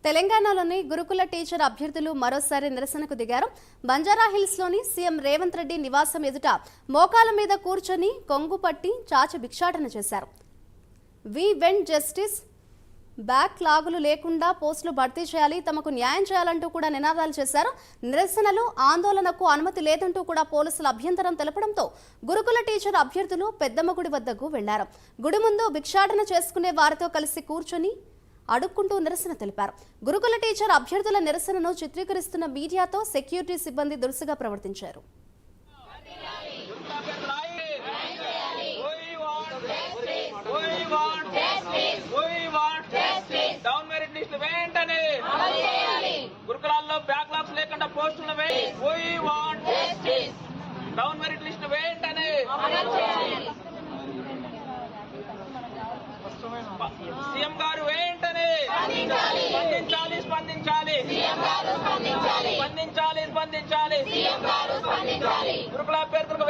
తెలంగాణలోని గురుకుల టీచర్ అభ్యర్థులు మరోసారి నిరసనకు దిగారు. బంజారాహిల్స్లోని సీఎం రేవంత్ రెడ్డి నివాసం ఎదుట మోకాల మీద కూర్చొని కొంగు పట్టి చాచి భిక్షాటన చేశారు. వి వెంట్ జస్టిస్, బ్యాక్ లాగులు లేకుండా పోస్టులు భర్తీ చేయాలి, తమకు న్యాయం చేయాలంటూ కూడా నినాదాలు చేశారు. నిరసనలు, ఆందోళనకు అనుమతి లేదంటూ కూడా పోలీసులు అభ్యంతరం తెలపడంతో గురుకుల టీచర్ అభ్యర్థులు పెద్దమ్మగుడి వద్దకు వెళ్లారు. గుడి ముందు భిక్షాటన చేసుకునే వారితో కలిసి కూర్చొని అడుక్కుంటూ నిరసన తెలిపారు. గురుకుల టీచర్ అభ్యర్థుల నిరసనను చిత్రీకరిస్తున్న మీడియాతో సెక్యూరిటీ సిబ్బంది దురుసుగా ప్రవర్తించారు. గురుకులాల్లో బ్యాక్లాగ్స్ లేకుండా పోస్టులు డౌన్ మెరిట్ లిస్ట్ వెంటనే సీఎం గారు వెంటనే స్పందించాలి స్పందించాలి స్పందించాలి స్పందించాలి గురుకుల అభ్యర్థులకు